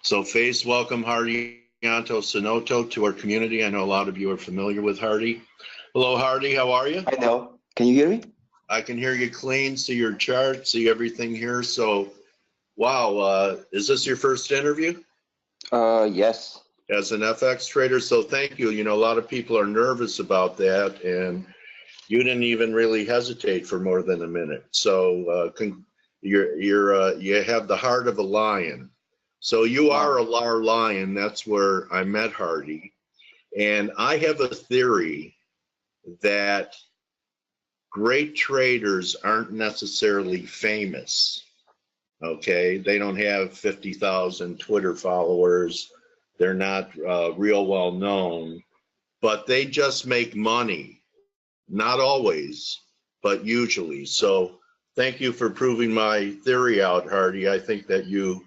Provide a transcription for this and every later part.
So F.A.C.E, welcome Hardianto Sunoto to our community. I know a lot of you are familiar with Hardy. Hello, Hardy. How are you? I know. Can you hear me? I can hear you clean, see your chart, see everything here. So, wow, is this your first interview? Yes. As an FX trader, so thank you. You know, a lot of people are nervous about that, and you didn't even really hesitate for more than a minute. So you have the heart of a lion. So you are a lion. That's where I met Hardy, and I have a theory that great traders aren't necessarily famous. Okay, they don't have 50,000 Twitter followers. They're not real well known, but they just make money. Not always, but usually. So thank you for proving my theory out, Hardy. I think that you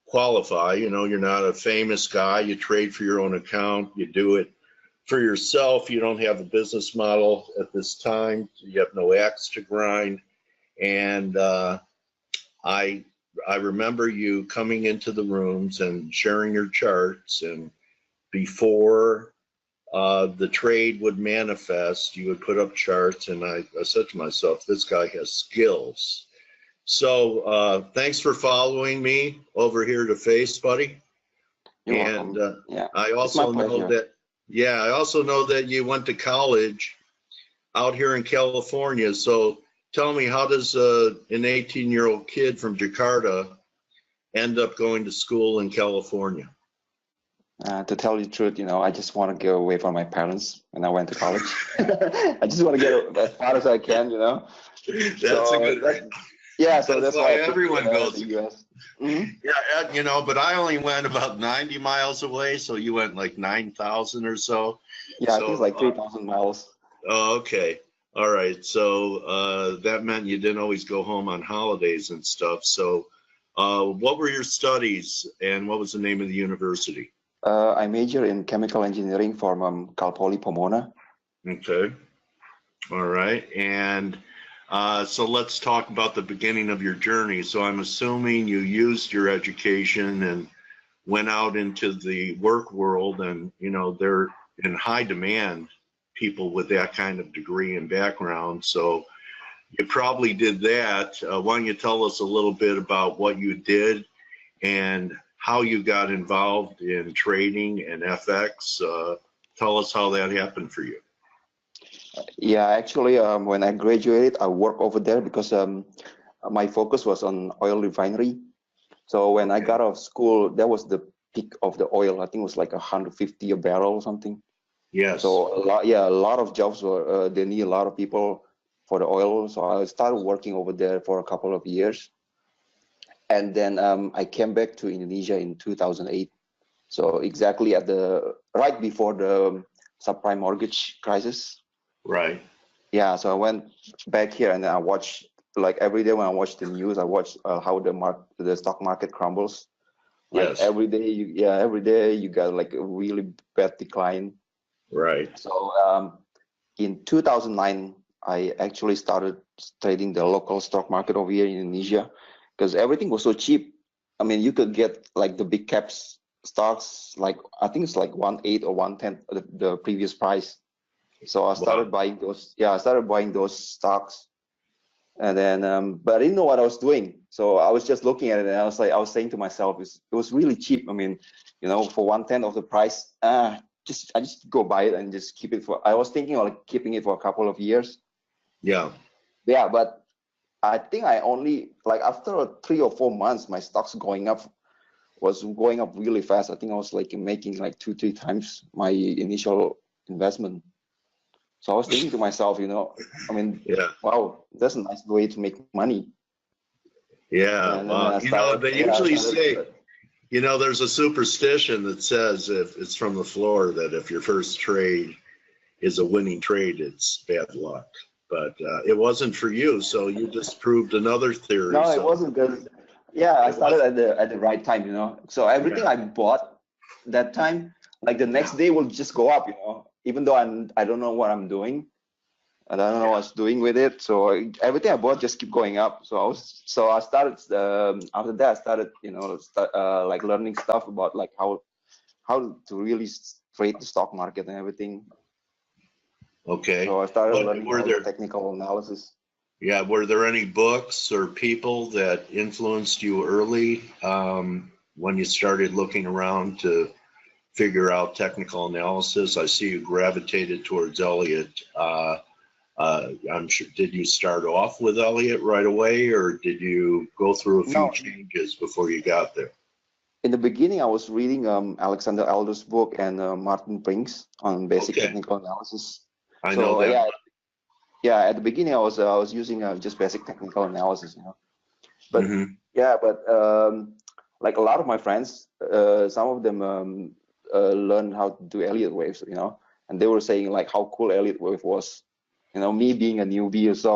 qualify. You know, you're not a famous guy. You trade for your own account. You do it for yourself. You don't have a business model at this time. You have no axe to grind. And I remember you coming into the rooms and sharing your charts, and before the trade would manifest, you would put up charts, and I said to myself, this guy has skills. So thanks for following me over here to F.A.C.E, buddy. You're and welcome. Yeah, I also know that, I also know that you went to college out here in California. So tell me, how does an 18-year-old kid from Jakarta end up going to school in California? To tell you the truth, you know, I just want to get away from my parents when I went to college. I just want to get as far as I can, you know. That's a good. Yeah, so that's why everyone goes to the US. Yeah, you know, but I only went about 90 miles away, so you went like 9,000 or so. Yeah, so, I think it's like 3,000 miles. Oh, okay. All right. So that meant you didn't always go home on holidays and stuff. So what were your studies, and what was the name of the university? I majored in chemical engineering from Cal Poly Pomona. Okay. All right. And so let's talk about the beginning of your journey. So I'm assuming you used your education and went out into the work world, and you know, they're in high demand, people with that kind of degree and background. So you probably did that. Why don't you tell us a little bit about what you did and how you got involved in trading and FX? Tell us how that happened for you. Yeah, actually, when I graduated, I worked over there because my focus was on oil refinery. So when I got out of school, that was the peak of the oil. I think it was like 150 a barrel or something. Yes. So a lot of jobs were, they need a lot of people for the oil. So I started working over there for a couple of years. And then I came back to Indonesia in 2008. So exactly right before the subprime mortgage crisis. Right. Yeah, so I went back here and I watched, like every day when I watch the news, I watch how the stock market crumbles. Like yes. Every day you got like a really bad decline. Right. So in 2009, I actually started trading the local stock market over here in Indonesia because everything was so cheap. I mean, you could get like the big caps stocks, like I think it's like 1/8 or 1/10 of the previous price. So I started buying those. Yeah, I started buying those stocks, and then but I didn't know what I was doing. So I was just looking at it, and I was saying to myself, it was really cheap. I mean, you know, for 1/10 of the price, I just go buy it and just keep it for. I was thinking of like keeping it for a couple of years. Yeah. Yeah, but I think I only like after 3 or 4 months, my stocks was going up really fast. I think I was like making like 2-3 times my initial investment. So I was thinking to myself, you know, I mean, wow, that's a nice way to make money. Yeah, well, you know, they usually say, you know, there's a superstition that says if it's from the floor that if your first trade is a winning trade, it's bad luck. But it wasn't for you, so you just proved another theory. No, it wasn't good. Yeah, I started at the right time, you know. So everything I bought that time, like the next day will just go up, you know. Even though I don't know what I'm doing, and I don't know what I was doing with it. So everything I bought just keep going up. So I started after that I started like learning stuff about like how to really trade the stock market and everything. Okay. So I started But learning were all there, the technical analysis. yeah, were there any books or people that influenced you early when you started looking around to figure out technical analysis? I see you gravitated towards Elliott. I'm sure, did you start off with Elliott right away, or did you go through a few No, changes before you got there? in the beginning I was reading Alexander Elder's book and Martin Brink's on basic Okay. technical analysis. I So know that. yeah, at the beginning I was using just basic technical analysis, But but like a lot of my friends, some of them learned how to do Elliott waves, and they were saying like how cool Elliott wave was. Me being a newbie or so,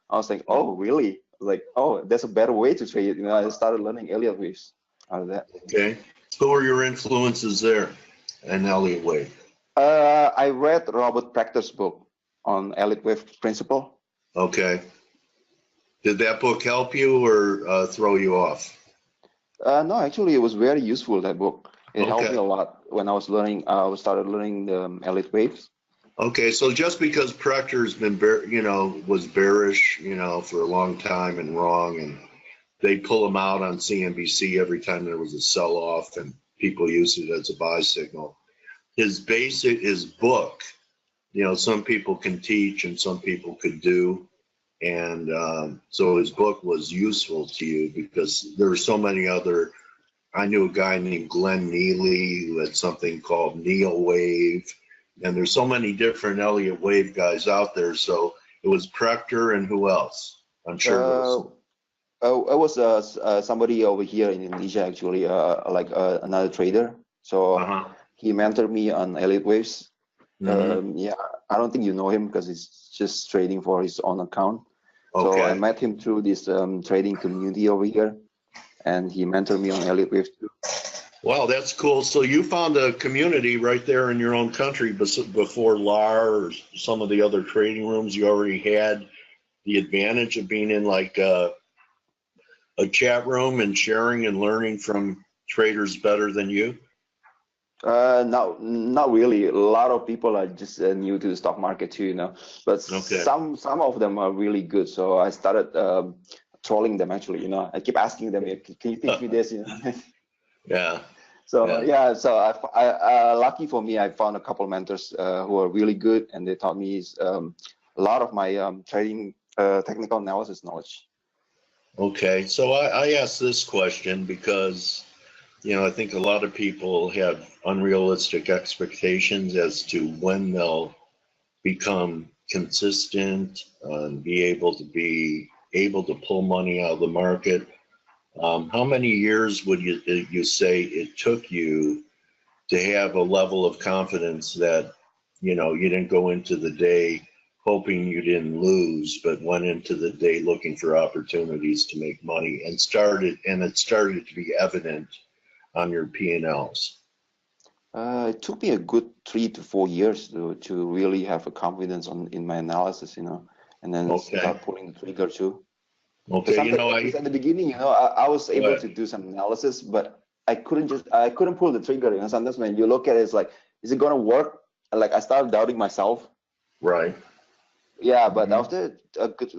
I was like, oh really? I was like, oh, there's a better way to trade it. I started learning Elliott waves out of that. Okay. Who were your influences there in Elliott wave? I read Robert Prechter's book on Elliott wave principle. Okay. Did that book help you or throw you off? No, actually, it was very useful, that book. It helped Okay. me a lot when I was learning. I started learning the Elliott waves. Okay, so just because Prechter's been, was bearish, for a long time and wrong, and they pull him out on CNBC every time there was a sell-off, and people use it as a buy signal. His book, some people can teach and some people could do, and so his book was useful to you because there were so many other. I knew a guy named Glenn Neely who had something called Neil Wave. And there's so many different Elliott wave guys out there. So it was Prechter and who else? I'm sure It was somebody over here in Indonesia, actually, like another trader. So he mentored me on Elliott waves. Yeah, I don't think you know him because he's just trading for his own account. So I met him through this trading community over here, and he mentored me on Elliott waves too. Wow, that's cool. So you found a community right there in your own country before LAR or some of the other trading rooms. You already had the advantage of being in like a chat room and sharing and learning from traders better than you. No, not really. A lot of people are just new to the stock market too, But some of them are really good. So I started trolling them actually. I keep asking them, "Can you teach me this?" Yeah. So so I lucky for me, I found a couple of mentors who are really good, and they taught me a lot of my trading technical analysis knowledge. Okay, so I asked this question because, I think a lot of people have unrealistic expectations as to when they'll become consistent and be able to pull money out of the market. How many years would you say it took you to have a level of confidence that, you didn't go into the day hoping you didn't lose, but went into the day looking for opportunities to make money and it started to be evident on your P&Ls? It took me a good 3 to 4 years to really have a confidence in my analysis, and then start pulling the trigger too. Okay, because at the beginning, I was able to do some analysis, but I couldn't pull the trigger. Sometimes when you look at it, it's like, is it gonna work? Like I started doubting myself. Right. Yeah, but after a good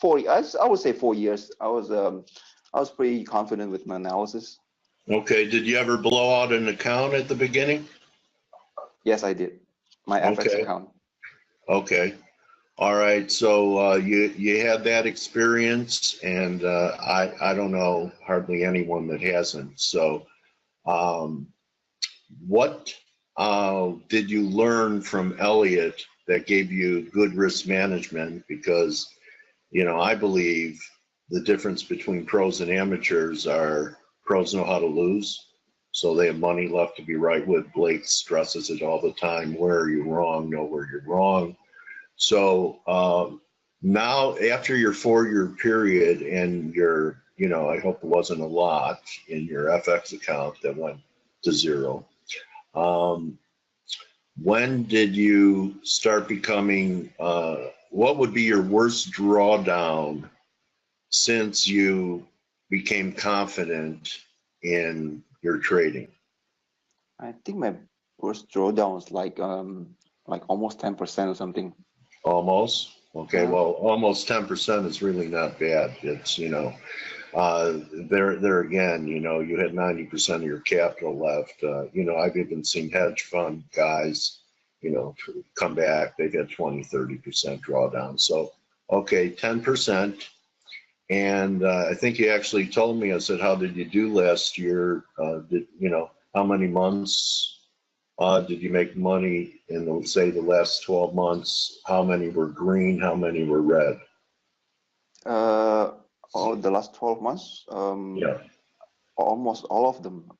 4 years, I would say 4 years, I was pretty confident with my analysis. Okay. Did you ever blow out an account at the beginning? Yes, I did. My F.A.C.E account. Okay. All right. So you had that experience, and I don't know hardly anyone that hasn't. So what did you learn from Elliott that gave you good risk management? Because, I believe the difference between pros and amateurs are pros know how to lose. So they have money left to be right with. Blake stresses it all the time. Where are you wrong? Know where you're wrong. So now after your 4-year period and your, I hope it wasn't a lot in your FX account that went to zero. When did you start becoming what would be your worst drawdown since you became confident in your trading? I think my worst drawdown was like almost 10% or something. Almost. Okay, Yeah. well, almost 10% is really not bad. It's, there again, you had 90% of your capital left. I've even seen hedge fund guys, come back. They've had 20, 30% drawdown. So, okay, 10%. And I think you actually told me, I said, how did you do last year? How many months did you make money in, say, the last 12 months? How many were green? How many were red? The last 12 months, Yeah. almost all of them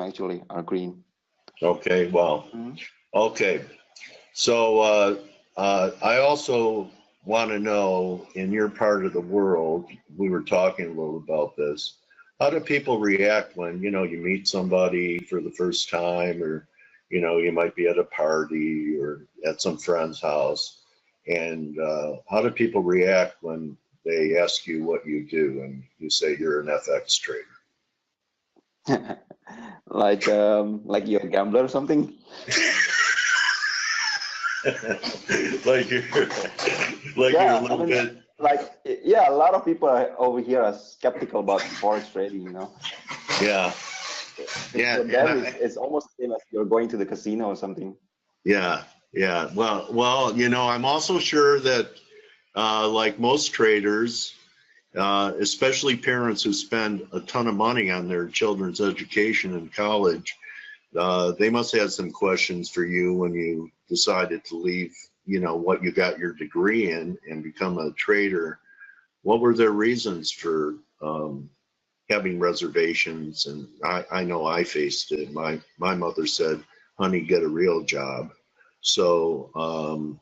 actually are green. Okay, well, okay. So I also want to know, in your part of the world, we were talking a little about this, how do people react when, you meet somebody for the first time, or, you might be at a party or at some friend's house, and how do people react when they ask you what you do and you say you're an FX trader? Like you're a gambler or something? like you're a little bit. A lot of people over here are skeptical about forex trading, Yeah. Yeah. For them, it's almost the same as you're going to the casino or something. Yeah. Yeah. Well, I'm also sure that, like most traders, especially parents who spend a ton of money on their children's education in college, they must have some questions for you when you decided to leave, what you got your degree in and become a trader. What were their reasons for having reservations? And I know I faced it. My mother said, honey, get a real job. So how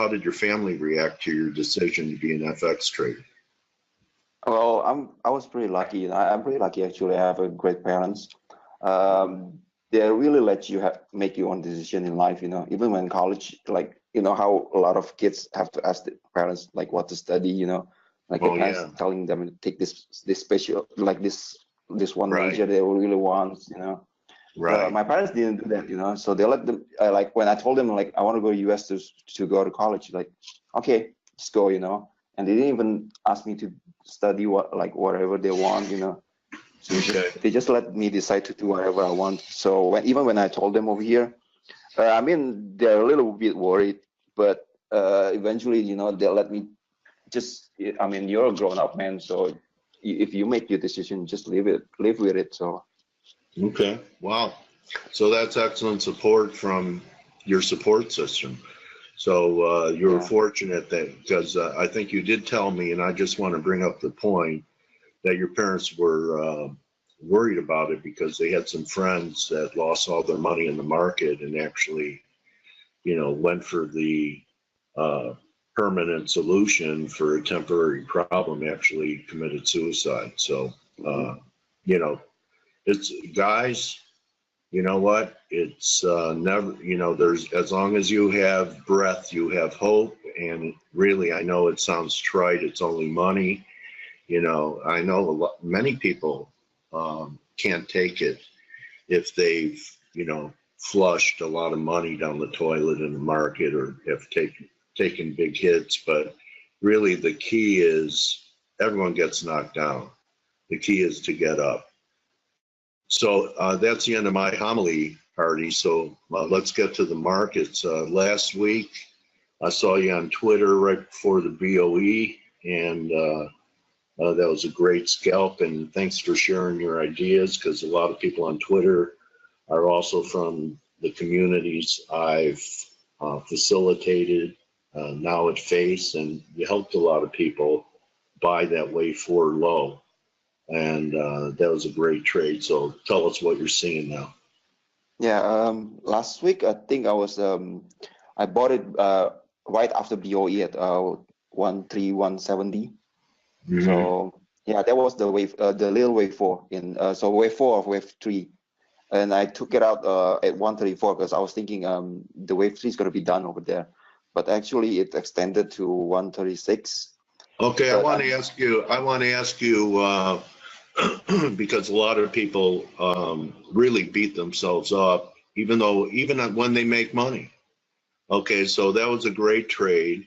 did your family react to your decision to be an FX trader? Well, I was pretty lucky. I'm pretty lucky actually. I have a great parents. They really let you make your own decision in life. Even when college, like how a lot of kids have to ask the parents like what to study. Like the parents telling them to take this special, like this one major they really want. Right. My parents didn't do that. So they let them. Like when I told them like I want to go to US to go to college, like okay, just go. And they didn't even ask me to study whatever they want. So they just let me decide to do whatever I want. So even when I told them over here, they're a little bit worried, but eventually, they let me just. You're a grown-up man, so if you make your decision, just live with it. So. Okay. Wow. So that's excellent support from your support system. So you were fortunate that, because I think you did tell me, and I just want to bring up the point, that your parents were worried about it because they had some friends that lost all their money in the market and actually, went for the permanent solution for a temporary problem, actually committed suicide. So, it's, guys, you know what? It's never, there's, as long as you have breath, you have hope. And really, I know it sounds trite, it's only money. I know many people can't take it if they've, flushed a lot of money down the toilet in the market or have taken big hits. But really, the key is everyone gets knocked down. The key is to get up. So that's the end of my homily, Hardy. So let's get to the markets. Last week, I saw you on Twitter right before the BOE, and that was a great scalp. And thanks for sharing your ideas, because a lot of people on Twitter are also from the communities I've facilitated now at F.A.C.E, and you helped a lot of people buy that wave 4 low. And that was a great trade. So tell us what you're seeing now. Yeah, last week I think I bought it right after BOE at 13170. Mm-hmm. So yeah, that was the wave, the little wave 4 in so wave 4 of wave 3, and I took it out at 134 because I was thinking the wave 3 is going to be done over there. but actually it extended to 136. Okay, I But want to ask you. Because a lot of people really beat themselves up, even when they make money. Okay, so that was a great trade,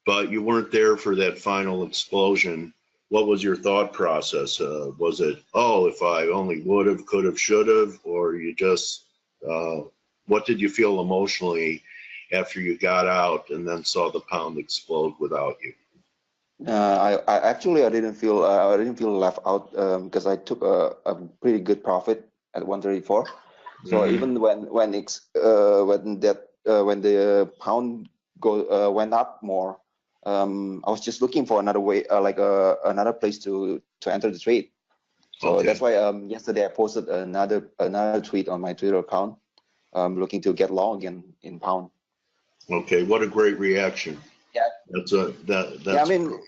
but you weren't there for that final explosion. What was your thought process? Was it, oh, if I only would have, could have, should have, or you just, what did you feel emotionally after you got out and then saw the pound explode without you? I actually I didn't feel left out because I took a pretty good profit at 134. So even when the pound went up more, I was just looking for another way, another place to enter the trade. So that's why yesterday I posted another tweet on my Twitter account, looking to get long again in pound. Okay, what a great reaction. Yeah, that's yeah. I mean,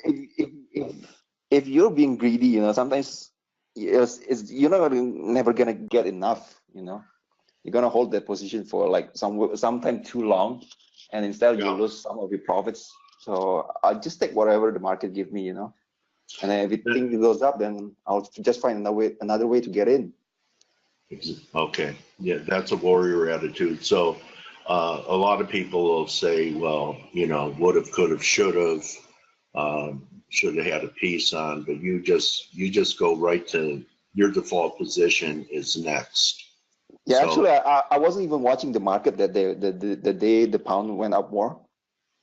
if you're being greedy, you know, sometimes you're never gonna get enough. You know, you're gonna hold that position for like sometime too long, and instead you lose some of your profits. So I just take whatever the market give me, you know, and then if it thing goes up, then I'll just find another way to get in. Okay, yeah, that's a warrior attitude. So a lot of people will say, well, you know, would have, could have, should have had a piece on, but you just go right to your default position is next. Yeah, so, actually, I wasn't even watching the market that day, the day the pound went up more,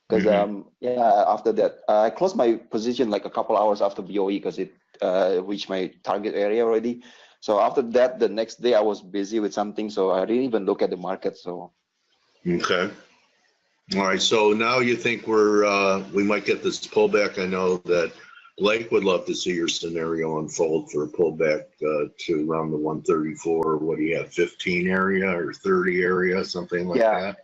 because yeah, after that I closed my position like a couple hours after BOE because it reached my target area already. So after that, the next day I was busy with something, so I didn't even look at the market. So okay, all right. So now you think we might get this pullback. I know that Blake would love to see your scenario unfold for a pullback to around the 134. What do you have, 15 area or 30 area, something like that?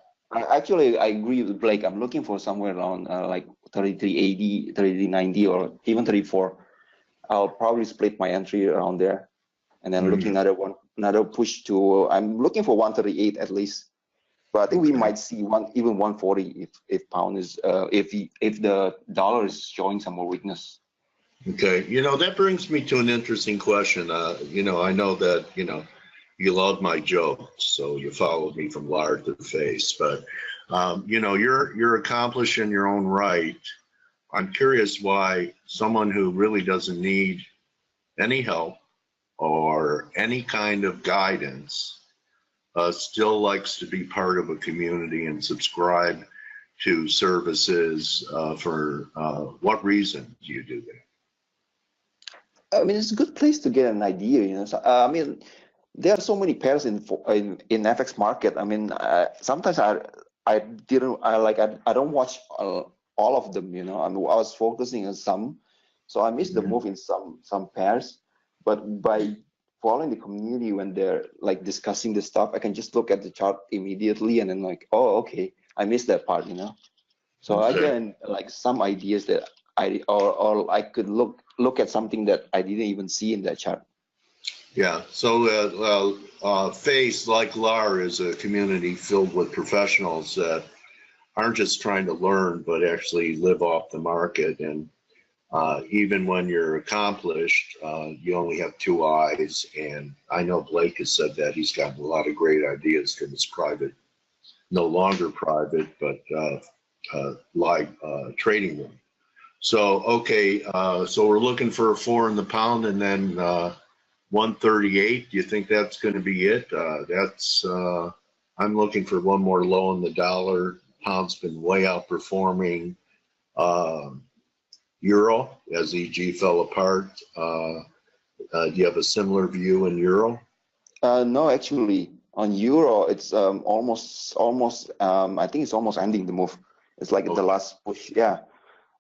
Actually, I agree with Blake. I'm looking for somewhere around like 3380, 3390, or even 34. I'll probably split my entry around there, and then looking another push to. I'm looking for 138 at least, but I think we might see even 140 if pound is if the dollar is showing some more weakness. Okay, you know, that brings me to an interesting question. You know, I know that, you know, you love my jokes, so you followed me from lard to face, but you know, you're accomplished in your own right. I'm curious why someone who really doesn't need any help or any kind of guidance still likes to be part of a community and subscribe to services. For what reason do you do that? I mean, it's a good place to get an idea, you know. So, I mean, there are so many pairs in FX market. I mean, sometimes I don't watch all of them, you know. I mean, I was focusing on some, so I missed the move in some pairs. But by following the community when they're like discussing the stuff, I can just look at the chart immediately and then like, oh, okay, I missed that part, you know. So I get like some ideas that or I could look at something that I didn't even see in that chart. Yeah, so F.A.C.E, like LAR, is a community filled with professionals that aren't just trying to learn, but actually live off the market. And even when you're accomplished, you only have two eyes. And I know Blake has said that he's gotten a lot of great ideas from his private, no longer private, but live trading room. So, okay, so we're looking for a 4 in the pound and then 138. Do you think that's going to be it? I'm looking for one more low in the dollar. Pound's been way outperforming Euro as EG fell apart. Do you have a similar view in Euro? No, actually, on Euro, it's almost. I think it's almost ending the move. It's like the last push. Yeah.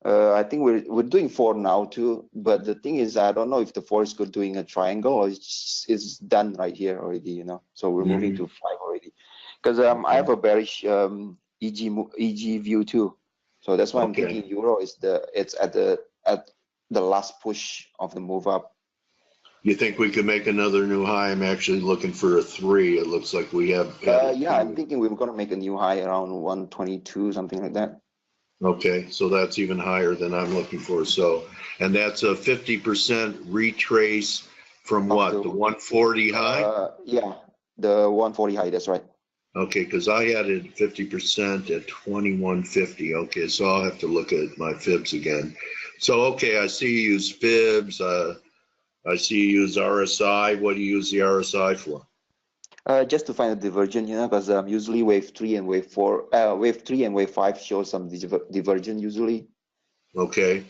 I think we're doing 4 now too, but the thing is, I don't know if the 4 is good doing a triangle or it's done right here already, you know. So we're moving to 5 already, because I have a bearish EG view too. So that's why I'm thinking Euro is at the last push of the move up. You think we could make another new high? I'm actually looking for a 3. It looks like we have. Yeah, I'm thinking we're gonna make a new high around 122, something like that. Okay, so that's even higher than I'm looking for. So, and that's a 50% retrace from of what? the The 140 high? yeah, the 140 high. That's right. Okay, because I added 50% at 2150. Okay, so I'll have to look at my fibs again. So, okay, I see you use fibs. I see you use RSI. What do you use the RSI for? Just to find a divergence, because usually wave 3 and wave 4, wave 3 and wave 5 show some divergence usually. Okay.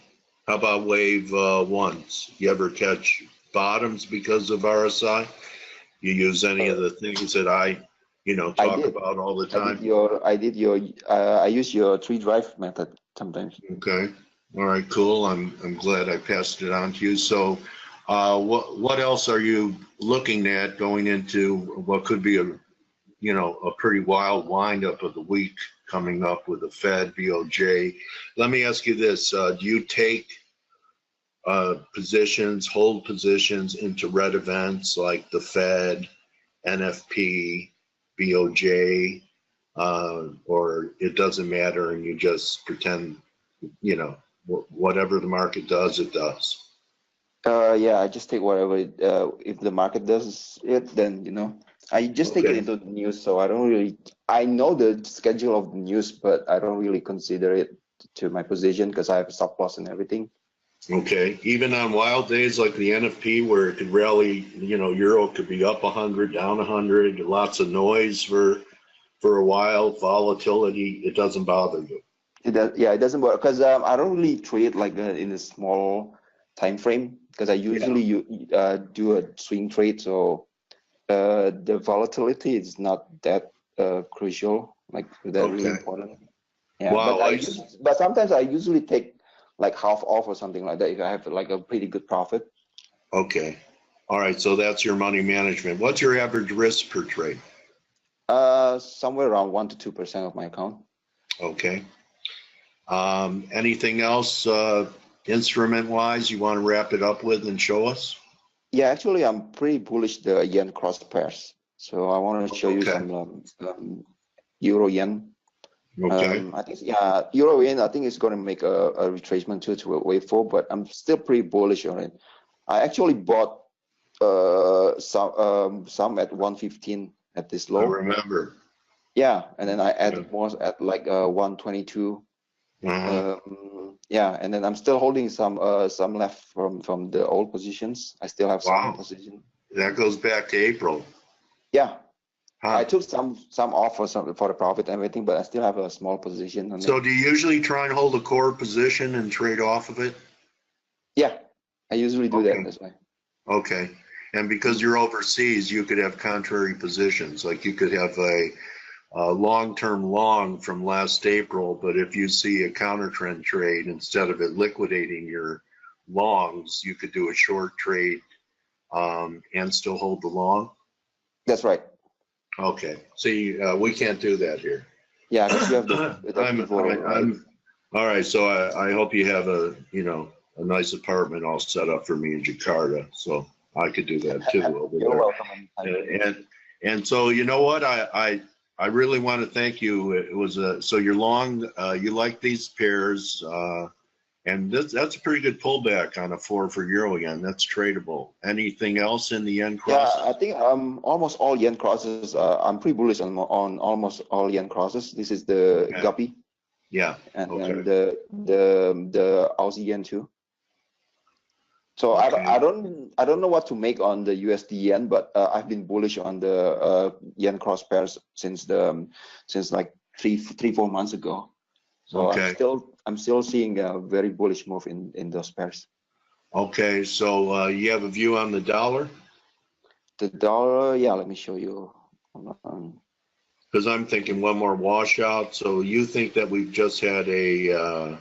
How about wave ones? You ever catch bottoms because of RSI? You use any of the things that I talk about all the time? I use your tree drive method sometimes. Okay. All right, cool. I'm glad I passed it on to you. So, what else are you looking at going into what could be a pretty wild windup of the week coming up with the Fed, BOJ? Let me ask you this: do you take positions, hold positions into red events like the Fed, NFP, BOJ, or it doesn't matter and you just pretend, whatever the market does, it does? Yeah, I just take whatever. If the market does it, then I just take it Okay. into the news. So I don't really. I know the schedule of the news, but I don't really consider it to my position because I have a stop loss and everything. Okay. Even on wild days like the NFP where it could rally, euro could be up 100, down 100, lots of noise for a while, volatility, it doesn't bother you. Yeah, it doesn't work because I don't really trade like in a small time frame because I usually do a swing trade. So the volatility is not that crucial, like that really Okay. important. Yeah, Wow. but sometimes I usually take like half off or something like that if I have like a pretty good profit. Okay. All right. So that's your money management. What's your average risk per trade? Somewhere around 1 to 2% of my account. Okay. Anything else instrument wise you want to wrap it up with and show us? Yeah, actually, I'm pretty bullish the yen cross pairs. So I want to show you Okay. some euro yen. Okay. I think euro yen. I think it's going to make a retracement to a wave 4, but I'm still pretty bullish on it. I actually bought some at 115 at this low. I remember. Yeah, and then I added more at like 122. Yeah, and then I'm still holding some left from the old positions. I still have some position. That goes back to April. Yeah. Huh. I took some off for the profit and everything, but I still have a small position on So it. do you usually try and hold a core position and trade off of it? Yeah, I usually do that. That's why. Okay. And because you're overseas, you could have contrary positions. Like you could have a long-term long from last April, but if you see a counter trend trade, instead of it liquidating your longs, you could do a short trade and still hold the long. That's right. Okay. See, we can't do that here. Yeah, because you have the all right. So I hope you have a nice apartment all set up for me in Jakarta, so I could do that too over You're there. welcome. And so you know what, I really want to thank you. It was so you're long. You like these pairs, and that's a pretty good pullback on a 4 for euro yen. That's tradable. Anything else in the yen crosses? Yeah, I think almost all yen crosses. I'm pretty bullish on almost all yen crosses. This is the guppy. Yeah. And then the Aussie yen too. So I don't know what to make on the USD yen, but I've been bullish on the yen cross pairs since like 4 months ago. So I'm still seeing a very bullish move in those pairs. Okay, so you have a view on the dollar? The dollar, yeah, let me show you. Because I'm thinking one more washout. So you think that we've just had a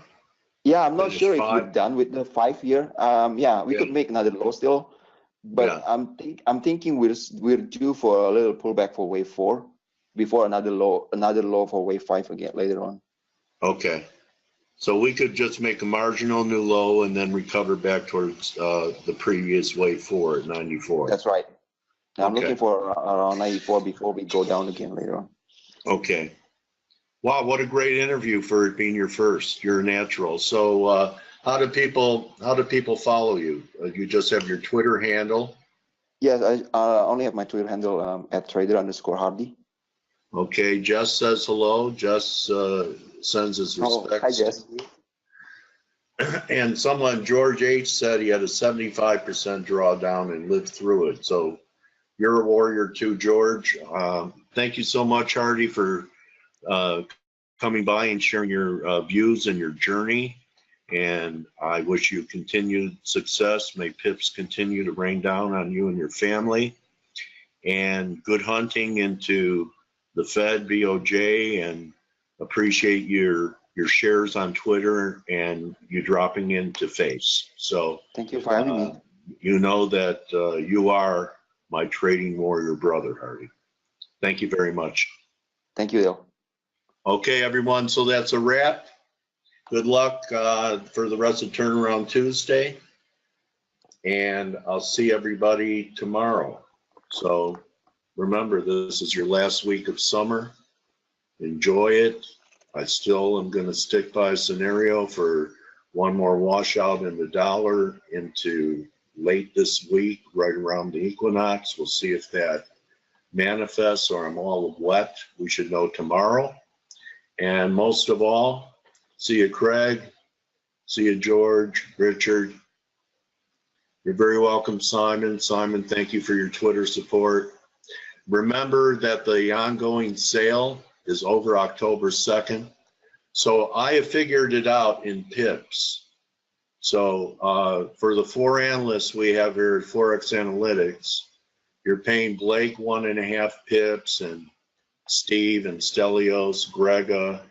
yeah, I'm not sure if we're done with the 5-year. Yeah, we could make another low still, but I'm thinking we're due for a little pullback for wave 4 before another low for wave 5 again later on. Okay, so we could just make a marginal new low and then recover back towards the previous wave 4 at 94. That's right. I'm looking for around 94 before we go down again later on. Okay. Wow, what a great interview for it being your first. You're a natural. So how do people follow you? You just have your Twitter handle. Yes, I only have my Twitter handle at trader_Hardy. Okay, Jess says hello. Jess sends his respects. Hi, Jess. And someone, George H, said he had a 75% drawdown and lived through it. So you're a warrior too, George. Thank you so much, Hardy, for coming by and sharing your views and your journey. And I wish you continued success. May pips continue to rain down on you and your family. And good hunting into the Fed, BOJ, and appreciate your shares on Twitter and you dropping into F.A.C.E. So thank you for having me. You know that you are my trading warrior brother, Hardy. Thank you very much. Thank you, Dale. Okay, everyone. So that's a wrap. Good luck for the rest of Turnaround Tuesday. And I'll see everybody tomorrow. So remember, this is your last week of summer. Enjoy it. I still am going to stick by a scenario for one more washout in the dollar into late this week, right around the equinox. We'll see if that manifests or I'm all wet. We should know tomorrow. And most of all, see you, Craig. See you, George, Richard. You're very welcome, Simon. Simon, thank you for your Twitter support. Remember that the ongoing sale is over October 2nd. So I have figured it out in pips. So for the 4 analysts we have here at ForexAnalytix, you're paying Blake 1.5 pips and Steve and Stelios, Grega,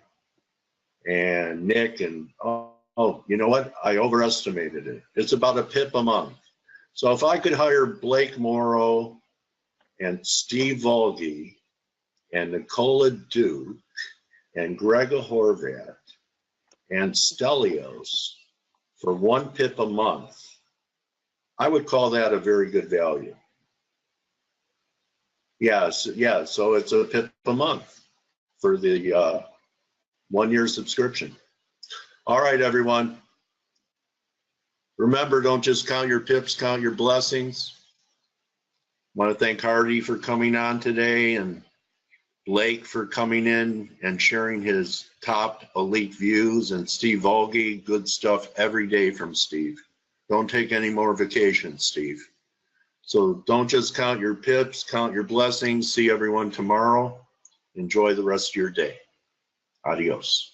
and Nick, and oh, you know what? I overestimated it. It's about a pip a month. So if I could hire Blake Morrow and Steve Volge and Nicola Duke and Grega Horvat and Stelios for 1 pip a month, I would call that a very good value. Yes, yeah, so it's a pip a month for the 1-year subscription. All right, everyone. Remember, don't just count your pips, count your blessings. I want to thank Hardy for coming on today and Blake for coming in and sharing his top elite views, and Steve Volge, good stuff every day from Steve. Don't take any more vacations, Steve. So don't just count your pips, count your blessings. See everyone tomorrow. Enjoy the rest of your day. Adios.